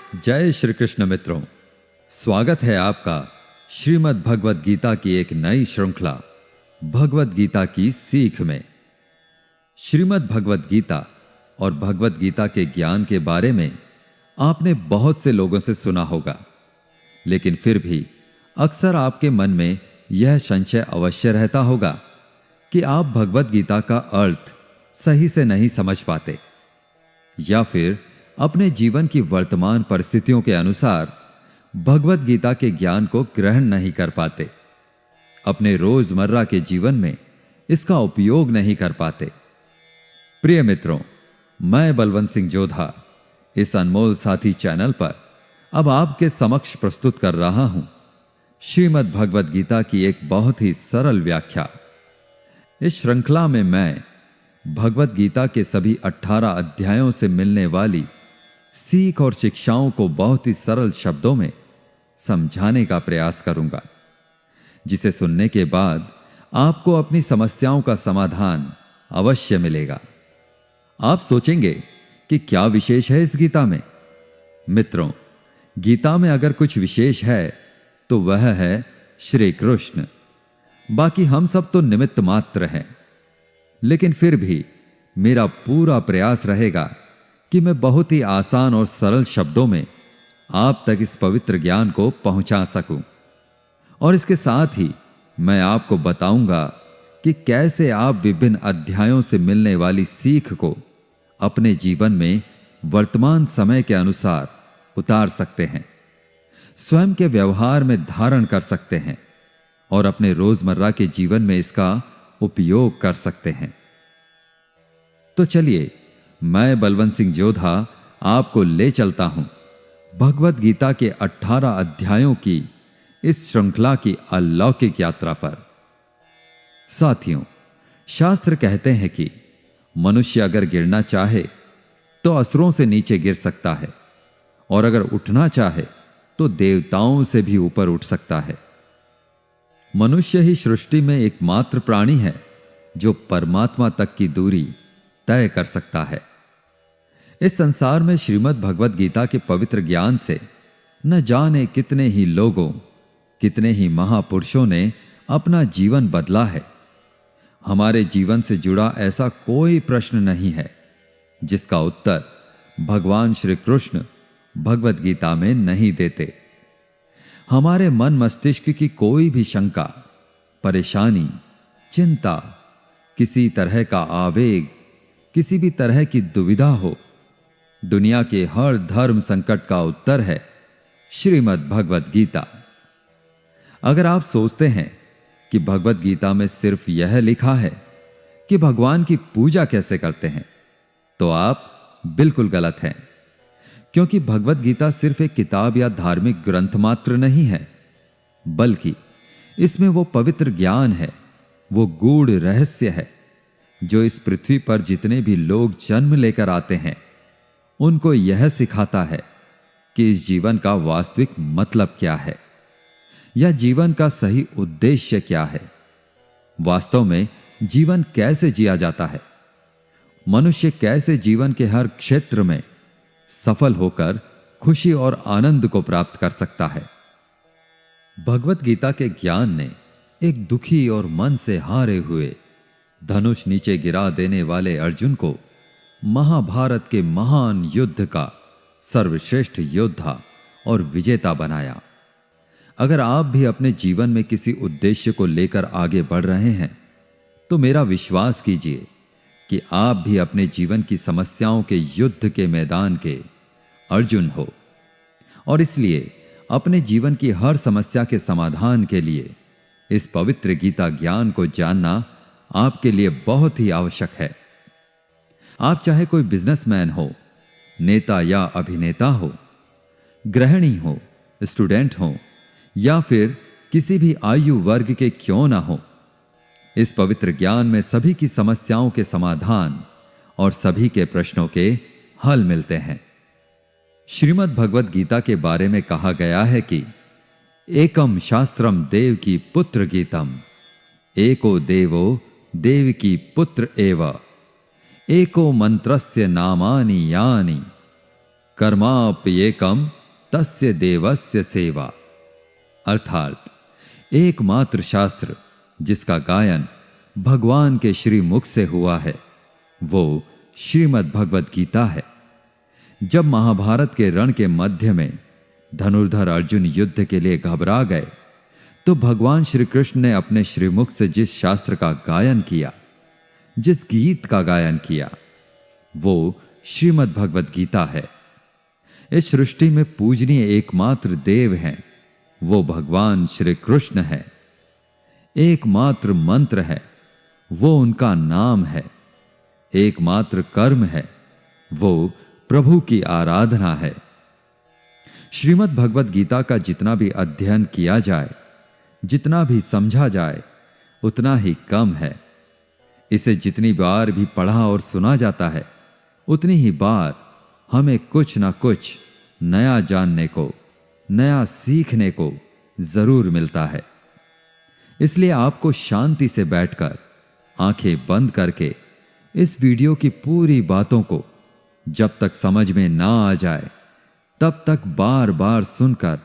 जय श्री कृष्ण मित्रों, स्वागत है आपका श्रीमद् भगवद गीता की एक नई श्रृंखला भगवद गीता की सीख में। श्रीमद् भगवद गीता और भगवद गीता के ज्ञान के बारे में आपने बहुत से लोगों से सुना होगा, लेकिन फिर भी अक्सर आपके मन में यह संशय अवश्य रहता होगा कि आप भगवद गीता का अर्थ सही से नहीं समझ पाते या फिर अपने जीवन की वर्तमान परिस्थितियों के अनुसार भगवद गीता के ज्ञान को ग्रहण नहीं कर पाते, अपने रोजमर्रा के जीवन में इसका उपयोग नहीं कर पाते। प्रिय मित्रों, मैं बलवंत सिंह जोधा इस अनमोल साथी चैनल पर अब आपके समक्ष प्रस्तुत कर रहा हूं श्रीमद् भगवद गीता की एक बहुत ही सरल व्याख्या। इस श्रृंखला में मैं भगवद गीता के सभी 18 अध्यायों से मिलने वाली सीख और शिक्षाओं को बहुत ही सरल शब्दों में समझाने का प्रयास करूंगा, जिसे सुनने के बाद आपको अपनी समस्याओं का समाधान अवश्य मिलेगा। आप सोचेंगे कि क्या विशेष है इस गीता में? मित्रों, गीता में अगर कुछ विशेष है तो वह है श्री कृष्ण। बाकी हम सब तो निमित्त मात्र हैं, लेकिन फिर भी मेरा पूरा प्रयास रहेगा कि मैं बहुत ही आसान और सरल शब्दों में आप तक इस पवित्र ज्ञान को पहुंचा सकूं। और इसके साथ ही मैं आपको बताऊंगा कि कैसे आप विभिन्न अध्यायों से मिलने वाली सीख को अपने जीवन में वर्तमान समय के अनुसार उतार सकते हैं, स्वयं के व्यवहार में धारण कर सकते हैं और अपने रोजमर्रा के जीवन में इसका उपयोग कर सकते हैं। तो चलिए, मैं बलवंत सिंह जोधा आपको ले चलता हूं भगवद गीता के 18 अध्यायों की इस श्रृंखला की अलौकिक यात्रा पर। साथियों, शास्त्र कहते हैं कि मनुष्य अगर गिरना चाहे तो असुरों से नीचे गिर सकता है, और अगर उठना चाहे तो देवताओं से भी ऊपर उठ सकता है। मनुष्य ही सृष्टि में एकमात्र प्राणी है जो परमात्मा तक की दूरी तय कर सकता है। इस संसार में श्रीमद् भगवद गीता के पवित्र ज्ञान से न जाने कितने ही लोगों, कितने ही महापुरुषों ने अपना जीवन बदला है। हमारे जीवन से जुड़ा ऐसा कोई प्रश्न नहीं है जिसका उत्तर भगवान श्री कृष्ण भगवद गीता में नहीं देते। हमारे मन मस्तिष्क की कोई भी शंका, परेशानी, चिंता, किसी तरह का आवेग, किसी भी तरह की दुविधा हो, दुनिया के हर धर्म संकट का उत्तर है श्रीमद् भगवद गीता। अगर आप सोचते हैं कि भगवद गीता में सिर्फ यह लिखा है कि भगवान की पूजा कैसे करते हैं, तो आप बिल्कुल गलत हैं, क्योंकि भगवद गीता सिर्फ एक किताब या धार्मिक ग्रंथ मात्र नहीं है, बल्कि इसमें वो पवित्र ज्ञान है, वो गूढ़ रहस्य है जो इस पृथ्वी पर जितने भी लोग जन्म लेकर आते हैं उनको यह सिखाता है कि इस जीवन का वास्तविक मतलब क्या है, या जीवन का सही उद्देश्य क्या है, वास्तव में जीवन कैसे जिया जाता है, मनुष्य कैसे जीवन के हर क्षेत्र में सफल होकर खुशी और आनंद को प्राप्त कर सकता है। भगवद गीता के ज्ञान ने एक दुखी और मन से हारे हुए, धनुष नीचे गिरा देने वाले अर्जुन को महाभारत के महान युद्ध का सर्वश्रेष्ठ योद्धा और विजेता बनाया। अगर आप भी अपने जीवन में किसी उद्देश्य को लेकर आगे बढ़ रहे हैं, तो मेरा विश्वास कीजिए कि आप भी अपने जीवन की समस्याओं के युद्ध के मैदान के अर्जुन हो, और इसलिए अपने जीवन की हर समस्या के समाधान के लिए इस पवित्र गीता ज्ञान को जानना आपके लिए बहुत ही आवश्यक है। आप चाहे कोई बिजनेसमैन हो, नेता या अभिनेता हो, गृहिणी हो, स्टूडेंट हो, या फिर किसी भी आयु वर्ग के क्यों ना हो, इस पवित्र ज्ञान में सभी की समस्याओं के समाधान और सभी के प्रश्नों के हल मिलते हैं। श्रीमद् भगवद गीता के बारे में कहा गया है कि एकम शास्त्रम देवकी पुत्र गीतम, एको देवो देवकी पुत्र एव, एको मंत्रस्य नामानि यानि, कर्माप्येकम तस्य देवस्य सेवा। अर्थात एकमात्र शास्त्र जिसका गायन भगवान के श्री मुख से हुआ है वो श्रीमद् भगवद गीता है। जब महाभारत के रण के मध्य में धनुर्धर अर्जुन युद्ध के लिए घबरा गए तो भगवान श्री कृष्ण ने अपने श्रीमुख से जिस शास्त्र का गायन किया, जिस गीत का गायन किया, वो श्रीमद् भगवद गीता है। इस सृष्टि में पूजनीय एकमात्र देव हैं, वो भगवान श्री कृष्ण है। एकमात्र मंत्र है, वो उनका नाम है। एकमात्र कर्म है, वो प्रभु की आराधना है। श्रीमद् भगवद गीता का जितना भी अध्ययन किया जाए, जितना भी समझा जाए, उतना ही कम है। इसे जितनी बार भी पढ़ा और सुना जाता है, उतनी ही बार हमें कुछ ना कुछ नया जानने को, नया सीखने को जरूर मिलता है। इसलिए आपको शांति से बैठकर आंखें बंद करके इस वीडियो की पूरी बातों को जब तक समझ में ना आ जाए तब तक बार बार सुनकर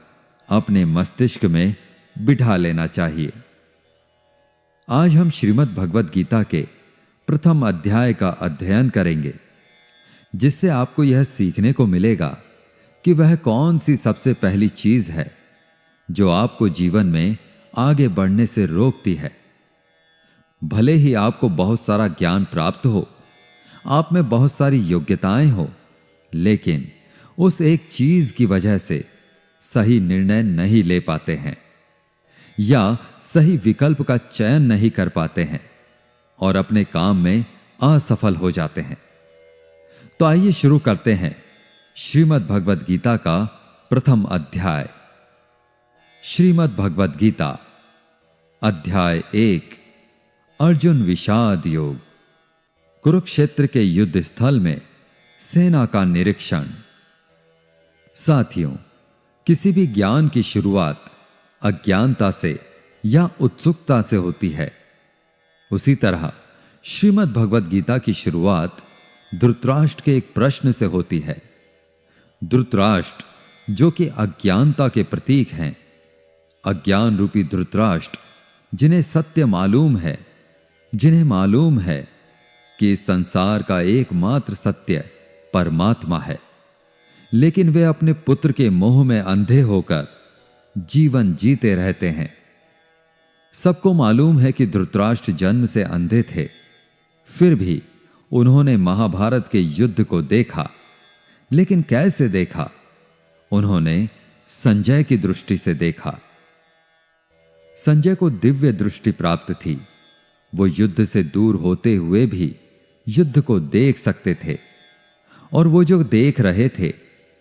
अपने मस्तिष्क में बिठा लेना चाहिए। आज हम श्रीमद् भगवद गीता के प्रथम अध्याय का अध्ययन करेंगे, जिससे आपको यह सीखने को मिलेगा कि वह कौन सी सबसे पहली चीज है जो आपको जीवन में आगे बढ़ने से रोकती है। भले ही आपको बहुत सारा ज्ञान प्राप्त हो, आप में बहुत सारी योग्यताएं हो, लेकिन उस एक चीज की वजह से सही निर्णय नहीं ले पाते हैं या सही विकल्प का चयन नहीं कर पाते हैं और अपने काम में असफल हो जाते हैं। तो आइए शुरू करते हैं श्रीमद् भगवद गीता का प्रथम अध्याय। श्रीमद् भगवद गीता अध्याय 1, अर्जुन विषाद योग। कुरुक्षेत्र के युद्ध स्थल में सेना का निरीक्षण। साथियों, किसी भी ज्ञान की शुरुआत अज्ञानता से या उत्सुकता से होती है। उसी तरह श्रीमद् भगवद गीता की शुरुआत धृतराष्ट्र के एक प्रश्न से होती है। धृतराष्ट्र जो कि अज्ञानता के प्रतीक हैं, अज्ञान रूपी धृतराष्ट्र जिन्हें सत्य मालूम है, जिन्हें मालूम है कि इस संसार का एकमात्र सत्य परमात्मा है, लेकिन वे अपने पुत्र के मोह में अंधे होकर जीवन जीते रहते हैं। सबको मालूम है कि धृतराष्ट्र जन्म से अंधे थे, फिर भी उन्होंने महाभारत के युद्ध को देखा। लेकिन कैसे देखा? उन्होंने संजय की दृष्टि से देखा। संजय को दिव्य दृष्टि प्राप्त थी। वो युद्ध से दूर होते हुए भी युद्ध को देख सकते थे, और वो जो देख रहे थे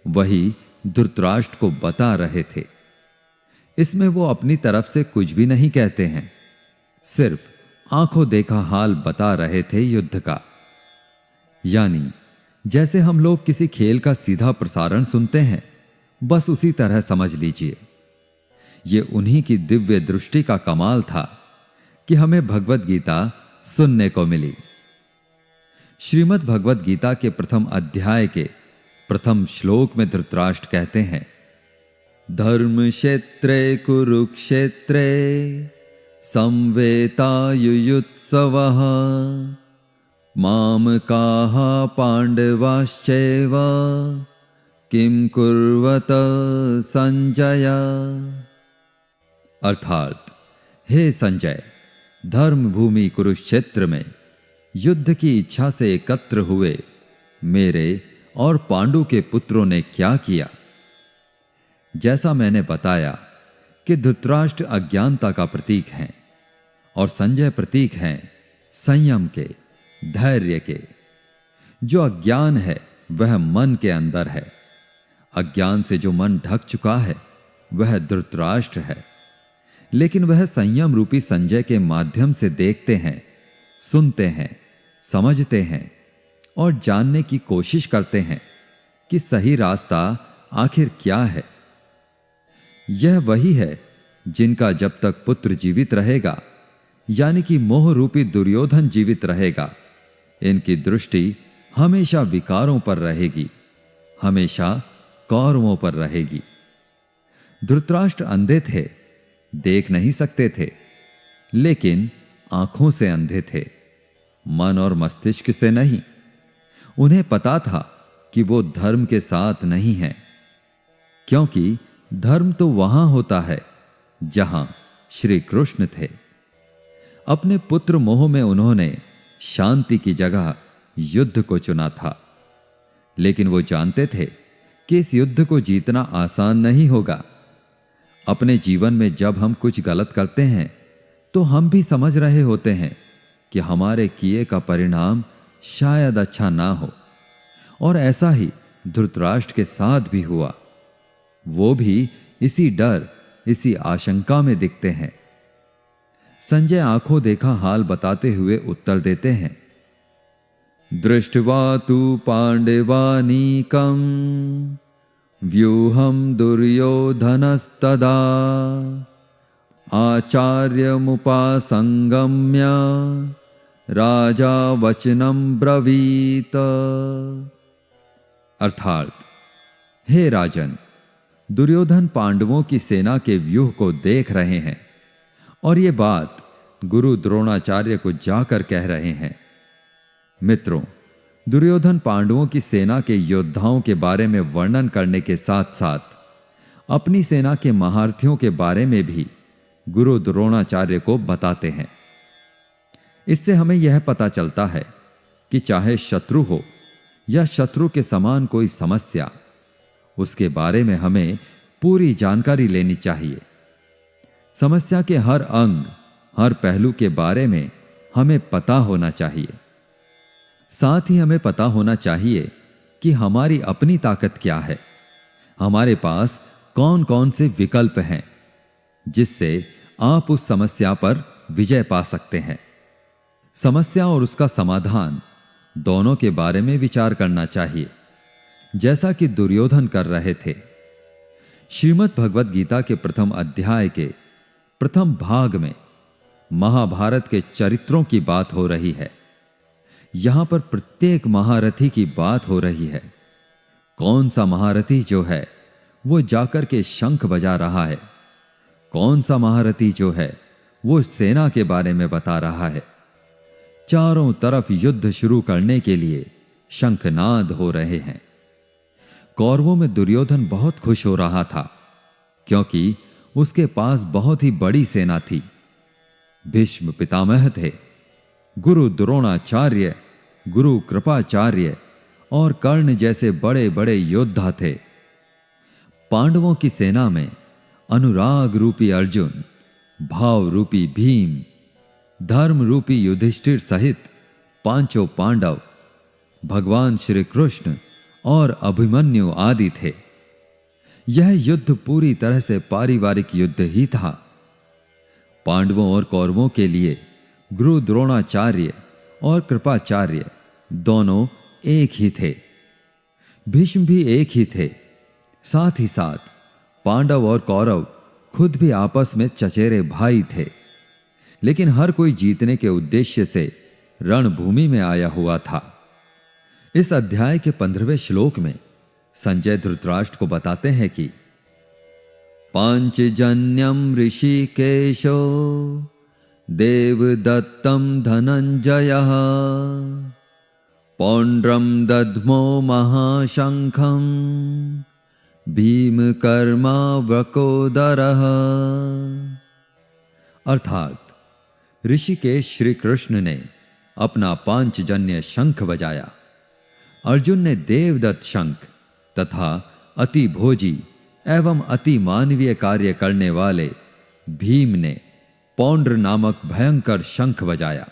वही धृतराष्ट्र को बता रहे थे। इसमें वो अपनी तरफ से कुछ भी नहीं कहते हैं, सिर्फ आंखों देखा हाल बता रहे थे युद्ध का। यानी जैसे हम लोग किसी खेल का सीधा प्रसारण सुनते हैं, बस उसी तरह समझ लीजिए। ये उन्हीं की दिव्य दृष्टि का कमाल था कि हमें भगवद गीता सुनने को मिली। श्रीमद् भगवद गीता के प्रथम अध्याय के प्रथम श्लोक में धृतराष्ट्र कहते हैं, धर्म क्षेत्रे कुरुक्षेत्रे संवेतायुयुत्सवः मामकाः पांडवाश्चैव किम कुर्वत संजय। अर्थात, हे संजय, धर्म भूमि कुरुक्षेत्र में युद्ध की इच्छा से एकत्र हुए मेरे और पांडु के पुत्रों ने क्या किया। जैसा मैंने बताया कि धृतराष्ट्र अज्ञानता का प्रतीक हैं और संजय प्रतीक हैं संयम के, धैर्य के। जो अज्ञान है वह मन के अंदर है। अज्ञान से जो मन ढक चुका है वह धृतराष्ट्र है, लेकिन वह संयम रूपी संजय के माध्यम से देखते हैं, सुनते हैं, समझते हैं और जानने की कोशिश करते हैं कि सही रास्ता आखिर क्या है। यह वही है जिनका जब तक पुत्र जीवित रहेगा, यानी कि मोह रूपी दुर्योधन जीवित रहेगा, इनकी दृष्टि हमेशा विकारों पर रहेगी, हमेशा कौरवों पर रहेगी। धृतराष्ट्र अंधे थे, देख नहीं सकते थे, लेकिन आंखों से अंधे थे, मन और मस्तिष्क से नहीं। उन्हें पता था कि वो धर्म के साथ नहीं है, क्योंकि धर्म तो वहां होता है जहां श्री कृष्ण थे। अपने पुत्र मोह में उन्होंने शांति की जगह युद्ध को चुना था, लेकिन वो जानते थे कि इस युद्ध को जीतना आसान नहीं होगा। अपने जीवन में जब हम कुछ गलत करते हैं तो हम भी समझ रहे होते हैं कि हमारे किए का परिणाम शायद अच्छा ना हो, और ऐसा ही धृतराष्ट्र के साथ भी हुआ। वो भी इसी डर, इसी आशंका में दिखते हैं। संजय आंखों देखा हाल बताते हुए उत्तर देते हैं, दृष्ट्वा तु पांडवानीकं व्यूहं दुर्योधनस्तदा आचार्यमुपासंगम्य राजा वचनं ब्रवीत। अर्थात, हे राजन, दुर्योधन पांडवों की सेना के व्यूह को देख रहे हैं और ये बात गुरु द्रोणाचार्य को जाकर कह रहे हैं। मित्रों, दुर्योधन पांडवों की सेना के योद्धाओं के बारे में वर्णन करने के साथ साथ अपनी सेना के महारथियों के बारे में भी गुरु द्रोणाचार्य को बताते हैं। इससे हमें यह पता चलता है कि चाहे शत्रु हो या शत्रु के समान कोई समस्या, उसके बारे में हमें पूरी जानकारी लेनी चाहिए। समस्या के हर अंग, हर पहलू के बारे में हमें पता होना चाहिए। साथ ही हमें पता होना चाहिए कि हमारी अपनी ताकत क्या है, हमारे पास कौन कौन से विकल्प हैं जिससे आप उस समस्या पर विजय पा सकते हैं। समस्या और उसका समाधान दोनों के बारे में विचार करना चाहिए, जैसा कि दुर्योधन कर रहे थे। श्रीमद् भगवद गीता के प्रथम अध्याय के प्रथम भाग में महाभारत के चरित्रों की बात हो रही है। यहां पर प्रत्येक महारथी की बात हो रही है। कौन सा महारथी जो है वो जाकर के शंख बजा रहा है, कौन सा महारथी जो है वो सेना के बारे में बता रहा है। चारों तरफ युद्ध शुरू करने के लिए शंखनाद हो रहे हैं। कौरवों में दुर्योधन बहुत खुश हो रहा था, क्योंकि उसके पास बहुत ही बड़ी सेना थी। भीष्म पितामह थे, गुरु द्रोणाचार्य, गुरु कृपाचार्य और कर्ण जैसे बड़े बड़े योद्धा थे। पांडवों की सेना में अनुराग रूपी अर्जुन, भाव रूपी भीम, धर्म रूपी युधिष्ठिर सहित पांचों पांडव, भगवान श्री कृष्ण और अभिमन्यु आदि थे। यह युद्ध पूरी तरह से पारिवारिक युद्ध ही था। पांडवों और कौरवों के लिए गुरु द्रोणाचार्य और कृपाचार्य दोनों एक ही थे। भीष्म भी एक ही थे। साथ ही साथ पांडव और कौरव खुद भी आपस में चचेरे भाई थे। लेकिन हर कोई जीतने के उद्देश्य से रणभूमि में आया हुआ था। इस अध्याय के 15वें श्लोक में संजय धृतराष्ट्र को बताते हैं कि पांचजन्यम ऋषिकेशो देवदत्तम धनंजयः पौंड्रम दध्मो महाशंखम भीमकर्मा वृकोदरः। अर्थात ऋषिकेश श्री कृष्ण ने अपना पांचजन्य शंख बजाया, अर्जुन ने देवदत्त शंख तथा अति भोजी एवं अति मानवीय कार्य करने वाले भीम ने पौंड्र नामक भयंकर शंख बजाया।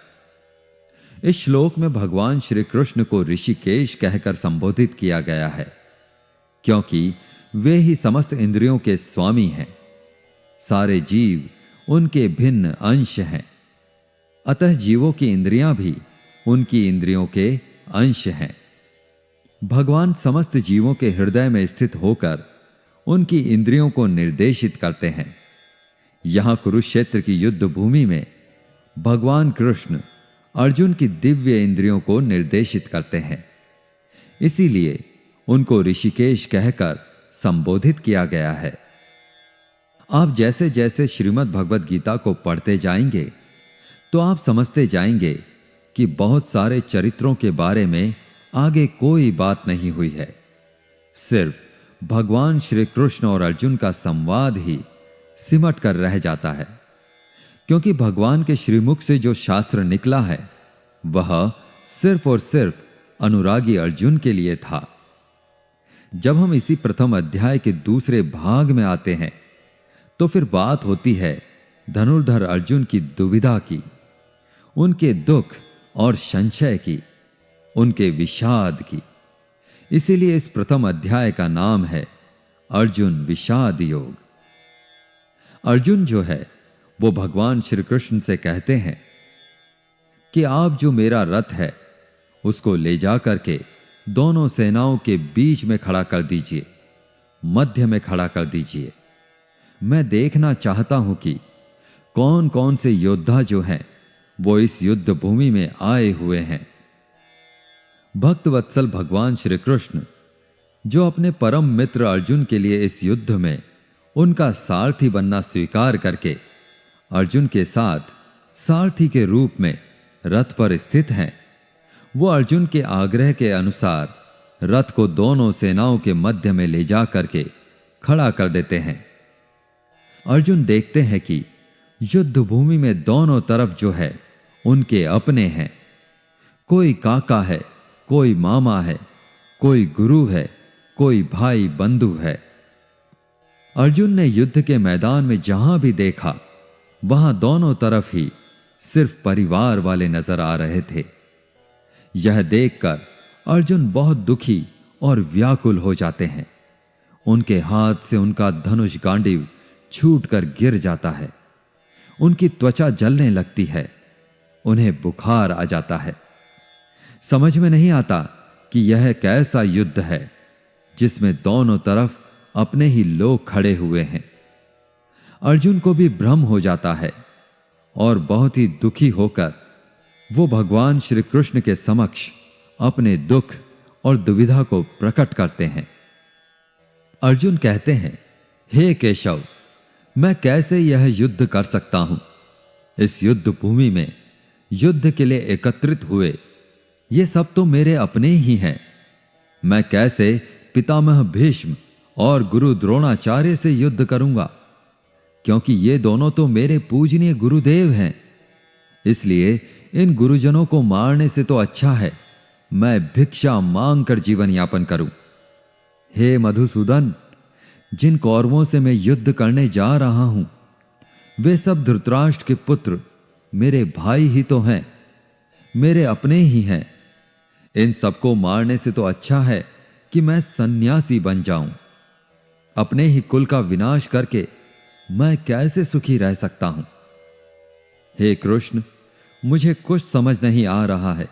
इस श्लोक में भगवान श्री कृष्ण को ऋषिकेश कहकर संबोधित किया गया है, क्योंकि वे ही समस्त इंद्रियों के स्वामी हैं। सारे जीव उनके भिन्न अंश हैं, अतः जीवों की इंद्रियां भी उनकी इंद्रियों के अंश हैं। भगवान समस्त जीवों के हृदय में स्थित होकर उनकी इंद्रियों को निर्देशित करते हैं। यहां कुरुक्षेत्र की युद्ध भूमि में भगवान कृष्ण अर्जुन की दिव्य इंद्रियों को निर्देशित करते हैं। इसीलिए उनको ऋषिकेश कहकर संबोधित किया गया है। आप जैसे जैसे श्रीमद् भगवद गीता को पढ़ते जाएंगे तो आप समझते जाएंगे कि बहुत सारे चरित्रों के बारे में आगे कोई बात नहीं हुई है। सिर्फ भगवान श्री कृष्ण और अर्जुन का संवाद ही सिमट कर रह जाता है, क्योंकि भगवान के श्रीमुख से जो शास्त्र निकला है वह सिर्फ और सिर्फ अनुरागी अर्जुन के लिए था। जब हम इसी प्रथम अध्याय के दूसरे भाग में आते हैं तो फिर बात होती है धनुर्धर अर्जुन की दुविधा की, उनके दुख और संशय की, उनके विषाद की। इसीलिए इस प्रथम अध्याय का नाम है अर्जुन विषाद योग। अर्जुन जो है वो भगवान श्री कृष्ण से कहते हैं कि आप जो मेरा रथ है उसको ले जा करके दोनों सेनाओं के बीच में खड़ा कर दीजिए, मध्य में खड़ा कर दीजिए। मैं देखना चाहता हूं कि कौन कौन से योद्धा जो हैं वो इस युद्ध भूमि में आए हुए हैं। भक्त वत्सल भगवान श्री कृष्ण जो अपने परम मित्र अर्जुन के लिए इस युद्ध में उनका सारथी बनना स्वीकार करके अर्जुन के साथ सारथी के रूप में रथ पर स्थित हैं, वो अर्जुन के आग्रह के अनुसार रथ को दोनों सेनाओं के मध्य में ले जा करके खड़ा कर देते हैं। अर्जुन देखते हैं कि युद्ध भूमि में दोनों तरफ जो है उनके अपने हैं। कोई काका है, कोई मामा है, कोई गुरु है, कोई भाई बंधु है। अर्जुन ने युद्ध के मैदान में जहां भी देखा वहां दोनों तरफ ही सिर्फ परिवार वाले नजर आ रहे थे। यह देखकर अर्जुन बहुत दुखी और व्याकुल हो जाते हैं। उनके हाथ से उनका धनुष गांडीव छूटकर गिर जाता है। उनकी त्वचा जलने लगती है, उन्हें बुखार आ जाता है। समझ में नहीं आता कि यह कैसा युद्ध है जिसमें दोनों तरफ अपने ही लोग खड़े हुए हैं। अर्जुन को भी भ्रम हो जाता है और बहुत ही दुखी होकर वो भगवान श्री कृष्ण के समक्ष अपने दुख और दुविधा को प्रकट करते हैं। अर्जुन कहते हैं, हे केशव, मैं कैसे यह युद्ध कर सकता हूं? इस युद्ध भूमि में युद्ध के लिए एकत्रित हुए ये सब तो मेरे अपने ही हैं। मैं कैसे पितामह भीष्म और गुरु द्रोणाचार्य से युद्ध करूंगा, क्योंकि ये दोनों तो मेरे पूजनीय गुरुदेव हैं। इसलिए इन गुरुजनों को मारने से तो अच्छा है मैं भिक्षा मांगकर जीवन यापन करूं। हे मधुसूदन, जिन कौरवों से मैं युद्ध करने जा रहा हूं वे सब धृतराष्ट्र के पुत्र मेरे भाई ही तो हैं, मेरे अपने ही हैं। इन सबको मारने से तो अच्छा है कि मैं सन्यासी बन जाऊं। अपने ही कुल का विनाश करके मैं कैसे सुखी रह सकता हूं? हे कृष्ण, मुझे कुछ समझ नहीं आ रहा है।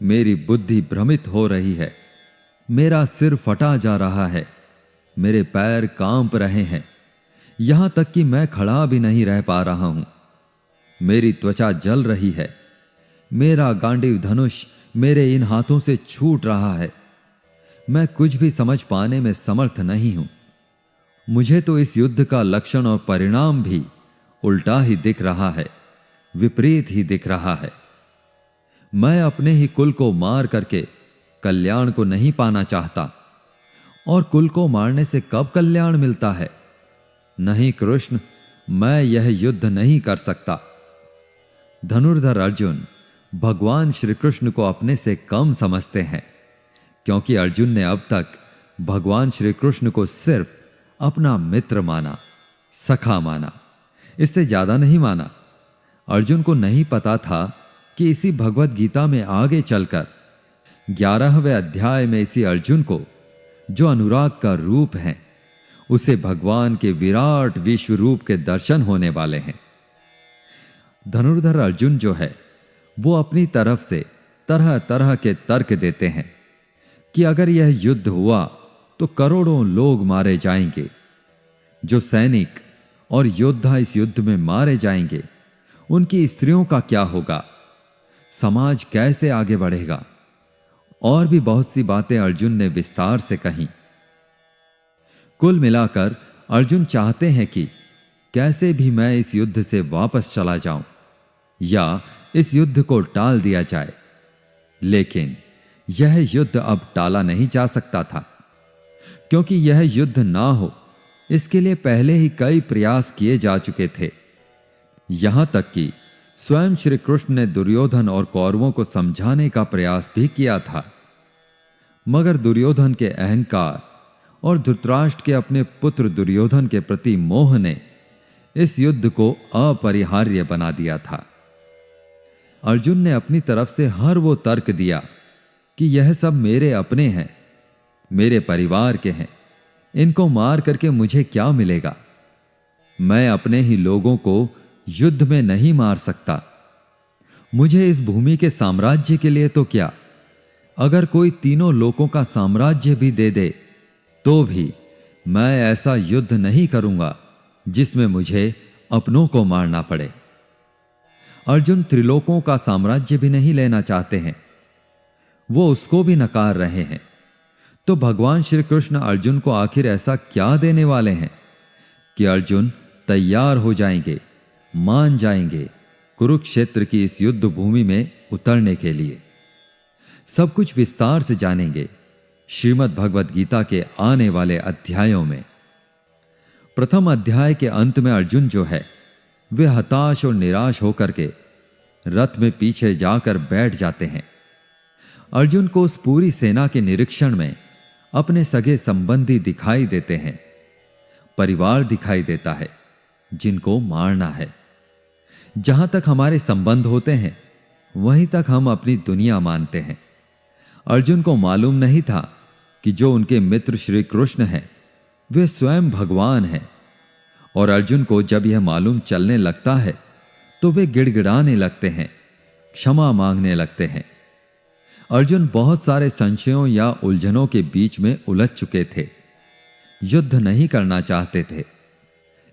मेरी बुद्धि भ्रमित हो रही है, मेरा सिर फटा जा रहा है, मेरे पैर कांप रहे हैं, यहां तक कि मैं खड़ा भी नहीं रह पा रहा हूं। मेरी त्वचा जल रही है, मेरा गांडीव धनुष मेरे इन हाथों से छूट रहा है। मैं कुछ भी समझ पाने में समर्थ नहीं हूं। मुझे तो इस युद्ध का लक्षण और परिणाम भी उल्टा ही दिख रहा है, विपरीत ही दिख रहा है। मैं अपने ही कुल को मार करके कल्याण को नहीं पाना चाहता, और कुल को मारने से कब कल्याण मिलता है? नहीं कृष्ण, मैं यह युद्ध नहीं कर सकता। धनुर्धर अर्जुन भगवान श्री कृष्ण को अपने से कम समझते हैं, क्योंकि अर्जुन ने अब तक भगवान श्री कृष्ण को सिर्फ अपना मित्र माना, सखा माना, इससे ज्यादा नहीं माना। अर्जुन को नहीं पता था कि इसी भगवत गीता में आगे चलकर 11वें अध्याय में इसी अर्जुन को, जो अनुराग का रूप है, उसे भगवान के विराट विश्व रूप के दर्शन होने वाले हैं। धनुर्धर अर्जुन जो है वो अपनी तरफ से तरह तरह के तर्क देते हैं कि अगर यह युद्ध हुआ तो करोड़ों लोग मारे जाएंगे। जो सैनिक और योद्धा इस युद्ध में मारे जाएंगे उनकी स्त्रियों का क्या होगा? समाज कैसे आगे बढ़ेगा? और भी बहुत सी बातें अर्जुन ने विस्तार से कही। कुल मिलाकर अर्जुन चाहते हैं कि कैसे भी मैं इस युद्ध से वापस चला जाऊं या इस युद्ध को टाल दिया जाए, लेकिन यह युद्ध अब टाला नहीं जा सकता था, क्योंकि यह युद्ध ना हो इसके लिए पहले ही कई प्रयास किए जा चुके थे। यहां तक कि स्वयं श्री कृष्ण ने दुर्योधन और कौरवों को समझाने का प्रयास भी किया था, मगर दुर्योधन के अहंकार और धृतराष्ट्र के अपने पुत्र दुर्योधन के प्रति मोह ने इस युद्ध को अपरिहार्य बना दिया था। अर्जुन ने अपनी तरफ से हर वो तर्क दिया कि यह सब मेरे अपने हैं, मेरे परिवार के हैं, इनको मार करके मुझे क्या मिलेगा? मैं अपने ही लोगों को युद्ध में नहीं मार सकता। मुझे इस भूमि के साम्राज्य के लिए तो क्या, अगर कोई तीनों लोगों का साम्राज्य भी दे दे तो भी मैं ऐसा युद्ध नहीं करूंगा जिसमें मुझे अपनों को मारना पड़े। अर्जुन त्रिलोकों का साम्राज्य भी नहीं लेना चाहते हैं, वो उसको भी नकार रहे हैं। तो भगवान श्री कृष्ण अर्जुन को आखिर ऐसा क्या देने वाले हैं कि अर्जुन तैयार हो जाएंगे, मान जाएंगे कुरुक्षेत्र की इस युद्ध भूमि में उतरने के लिए? सब कुछ विस्तार से जानेंगे श्रीमद् भगवद गीता के आने वाले अध्यायों में। प्रथम अध्याय के अंत में अर्जुन जो है वे हताश और निराश होकर के रथ में पीछे जाकर बैठ जाते हैं। अर्जुन को उस पूरी सेना के निरीक्षण में अपने सगे संबंधी दिखाई देते हैं, परिवार दिखाई देता है जिनको मारना है। जहां तक हमारे संबंध होते हैं वहीं तक हम अपनी दुनिया मानते हैं। अर्जुन को मालूम नहीं था कि जो उनके मित्र श्री कृष्ण हैं वे स्वयं भगवान हैं, और अर्जुन को जब यह मालूम चलने लगता है तो वे गिड़गिड़ाने लगते हैं, क्षमा मांगने लगते हैं। अर्जुन बहुत सारे संशयों या उलझनों के बीच में उलझ चुके थे, युद्ध नहीं करना चाहते थे,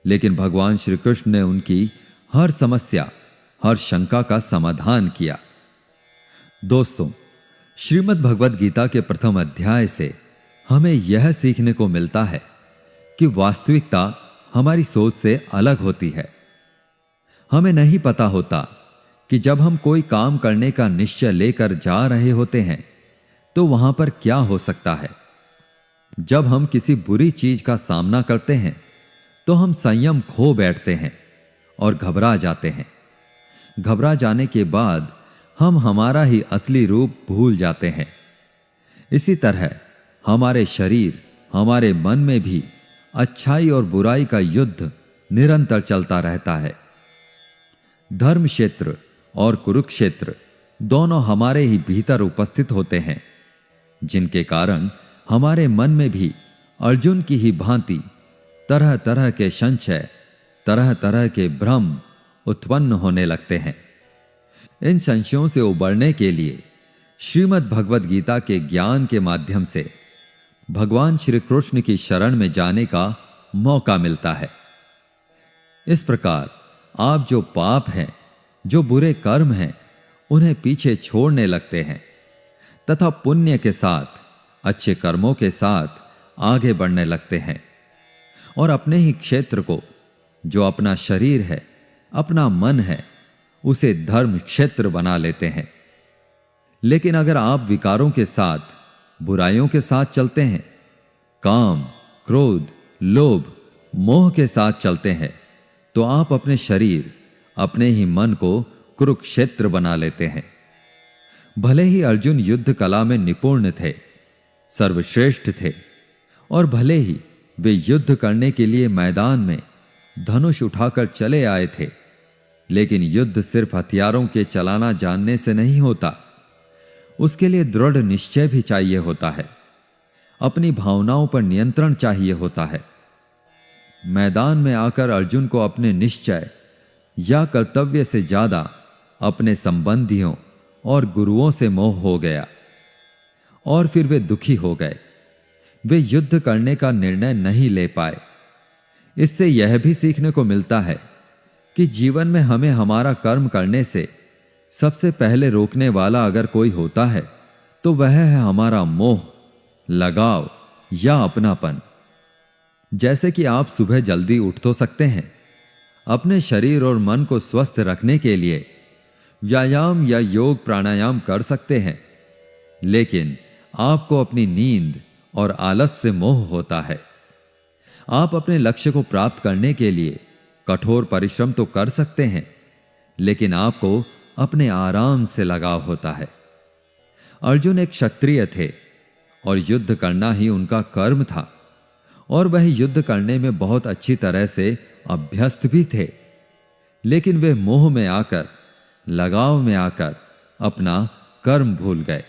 लेकिन भगवान श्री कृष्ण ने उनकी हर समस्या, हर शंका का समाधान किया। दोस्तों, श्रीमद् भगवद गीता के प्रथम अध्याय से हमें यह सीखने को मिलता है कि वास्तविकता हमारी सोच से अलग होती है। हमें नहीं पता होता कि जब हम कोई काम करने का निश्चय लेकर जा रहे होते हैं तो वहां पर क्या हो सकता है। जब हम किसी बुरी चीज का सामना करते हैं तो हम संयम खो बैठते हैं और घबरा जाते हैं। घबरा जाने के बाद हम हमारा ही असली रूप भूल जाते हैं। इसी तरह हमारे शरीर, हमारे मन में भी अच्छाई और बुराई का युद्ध निरंतर चलता रहता है। धर्म क्षेत्र और कुरुक्षेत्र दोनों हमारे ही भीतर उपस्थित होते हैं, जिनके कारण हमारे मन में भी अर्जुन की ही भांति तरह तरह के संशय, तरह तरह के भ्रम उत्पन्न होने लगते हैं। इन संशयों से उबरने के लिए श्रीमद् भगवद गीता के ज्ञान के माध्यम से भगवान श्री कृष्ण की शरण में जाने का मौका मिलता है। इस प्रकार आप जो पाप हैं, जो बुरे कर्म हैं, उन्हें पीछे छोड़ने लगते हैं तथा पुण्य के साथ, अच्छे कर्मों के साथ आगे बढ़ने लगते हैं और अपने ही क्षेत्र को, जो अपना शरीर है, अपना मन है, उसे धर्म क्षेत्र बना लेते हैं। लेकिन अगर आप विकारों के साथ, बुराइयों के साथ चलते हैं, काम, क्रोध, लोभ, मोह के साथ चलते हैं, तो आप अपने शरीर, अपने ही मन को कुरुक्षेत्र बना लेते हैं। भले ही अर्जुन युद्ध कला में निपुण थे, सर्वश्रेष्ठ थे, और भले ही वे युद्ध करने के लिए मैदान में धनुष उठाकर चले आए थे, लेकिन युद्ध सिर्फ हथियारों के चलाना जानने से नहीं होता। उसके लिए दृढ़ निश्चय भी चाहिए होता है, अपनी भावनाओं पर नियंत्रण चाहिए होता है। मैदान में आकर अर्जुन को अपने निश्चय या कर्तव्य से ज्यादा अपने संबंधियों और गुरुओं से मोह हो गया और फिर वे दुखी हो गए। वे युद्ध करने का निर्णय नहीं ले पाए। इससे यह भी सीखने को मिलता है कि जीवन में हमें हमारा कर्म करने से सबसे पहले रोकने वाला अगर कोई होता है तो वह है हमारा मोह, लगाव या अपनापन। जैसे कि आप सुबह जल्दी उठ तो सकते हैं, अपने शरीर और मन को स्वस्थ रखने के लिए व्यायाम या योग प्राणायाम कर सकते हैं, लेकिन आपको अपनी नींद और आलस से मोह होता है। आप अपने लक्ष्य को प्राप्त करने के लिए कठोर परिश्रम तो कर सकते हैं, लेकिन आपको अपने आराम से लगाव होता है। अर्जुन एक क्षत्रिय थे और युद्ध करना ही उनका कर्म था, और वह युद्ध करने में बहुत अच्छी तरह से अभ्यस्त भी थे, लेकिन वे मोह में आकर, लगाव में आकर अपना कर्म भूल गए।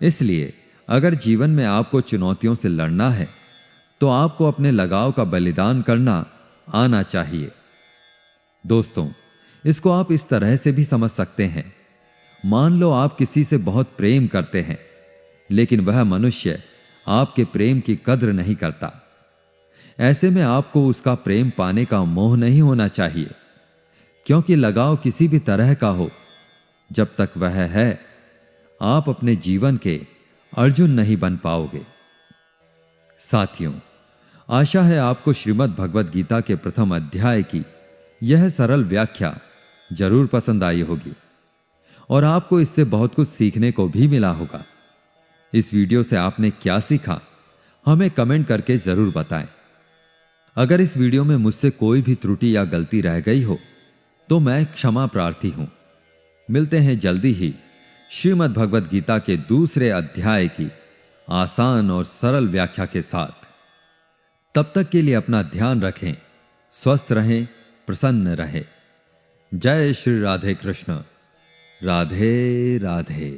इसलिए अगर जीवन में आपको चुनौतियों से लड़ना है तो आपको अपने लगाव का बलिदान करना आना चाहिए। दोस्तों, इसको आप इस तरह से भी समझ सकते हैं। मान लो आप किसी से बहुत प्रेम करते हैं, लेकिन वह मनुष्य आपके प्रेम की कद्र नहीं करता। ऐसे में आपको उसका प्रेम पाने का मोह नहीं होना चाहिए, क्योंकि लगाव किसी भी तरह का हो, जब तक वह है आप अपने जीवन के अर्जुन नहीं बन पाओगे। साथियों, आशा है आपको श्रीमद् भगवद गीता के प्रथम अध्याय की यह सरल व्याख्या जरूर पसंद आई होगी और आपको इससे बहुत कुछ सीखने को भी मिला होगा। इस वीडियो से आपने क्या सीखा, हमें कमेंट करके जरूर बताएं। अगर इस वीडियो में मुझसे कोई भी त्रुटि या गलती रह गई हो तो मैं क्षमा प्रार्थी हूं। मिलते हैं जल्दी ही श्रीमद् भगवद गीता के दूसरे अध्याय की आसान और सरल व्याख्या के साथ। तब तक के लिए अपना ध्यान रखें, स्वस्थ रहें, प्रसन्न रहें। जय श्री राधे कृष्ण। राधे राधे।